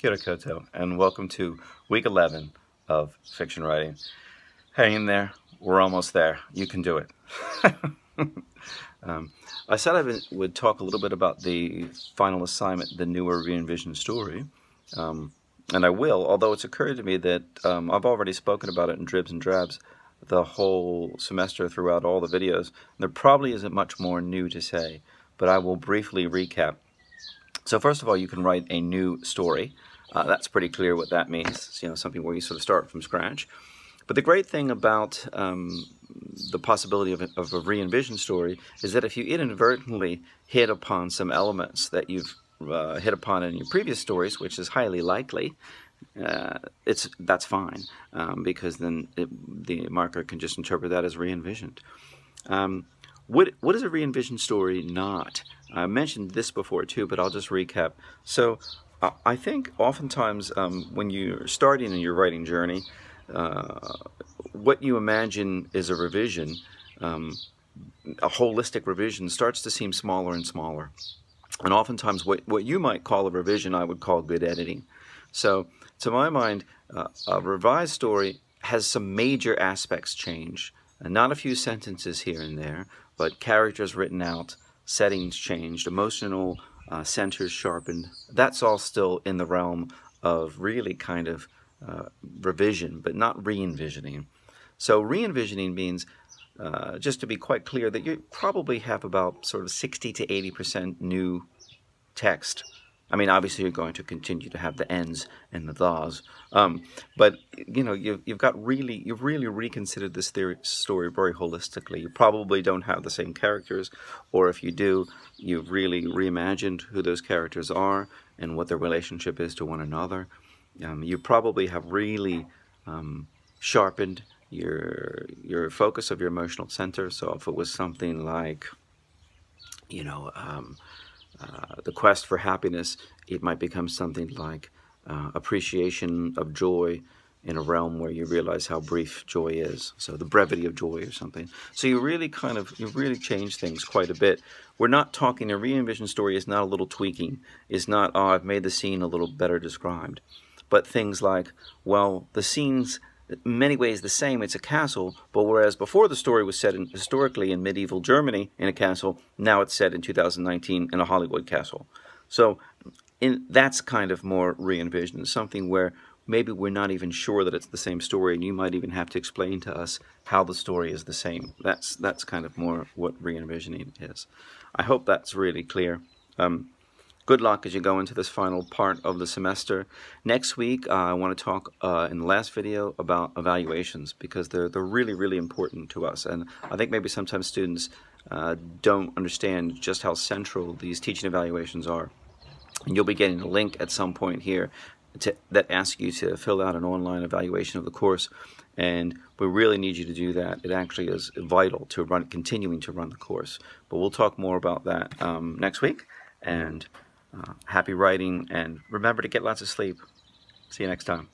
Kia ora koutou, and welcome to week 11 of fiction writing. Hang in there, we're almost there. You can do it. I said I would talk a little bit about the final assignment, the newer re-envisioned story, and I will, although it's occurred to me that I've already spoken about it in dribs and drabs the whole semester throughout all the videos. There probably isn't much more new to say, but I will briefly recap. So first of all, you can write a new story. That's pretty clear what that means. It's, something where you sort of start from scratch. But the great thing about the possibility of a re-envisioned story is that if you inadvertently hit upon some elements that you've hit upon in your previous stories, which is highly likely, that's fine, because then the marker can just interpret that as re-envisioned. What is a re-envisioned story not? I mentioned this before too, but I'll just recap. So I think oftentimes when you're starting in your writing journey, what you imagine is a revision, a holistic revision, starts to seem smaller and smaller. And oftentimes what you might call a revision, I would call good editing. So to my mind, a revised story has some major aspects change, and not a few sentences here and there, but characters written out, settings changed, emotional centers sharpened. That's all still in the realm of really kind of revision, but not re-envisioning. So re-envisioning means, just to be quite clear, that you probably have about sort of 60 to 80% new text. I mean, obviously you're going to continue to have the ends and the tha's, but you've really reconsidered this story very holistically. You probably don't have the same characters, or if you do, you've really reimagined who those characters are and what their relationship is to one another. You probably have really sharpened your focus of your emotional center. So if it was something like, the quest for happiness, it might become something like appreciation of joy in a realm where you realize how brief joy is. So the brevity of joy or something. So you really change things quite a bit. We're not talking, a re-envisioned story is not a little tweaking. It's not, oh, I've made the scene a little better described. But things like, well, the scene's in many ways the same, it's a castle, but whereas before the story was set historically in medieval Germany in a castle, now it's set in 2019 in a Hollywood castle. So that's kind of more re-envisioned, something where maybe we're not even sure that it's the same story, and you might even have to explain to us how the story is the same. That's kind of more what re-envisioning is. I hope that's really clear. Good luck as you go into this final part of the semester. Next week, I want to talk in the last video about evaluations, because they're really, really important to us. And I think maybe sometimes students don't understand just how central these teaching evaluations are. And you'll be getting a link at some point here that asks you to fill out an online evaluation of the course. And we really need you to do that. It actually is vital to continuing to run the course. But we'll talk more about that next week. And happy writing, and remember to get lots of sleep. See you next time.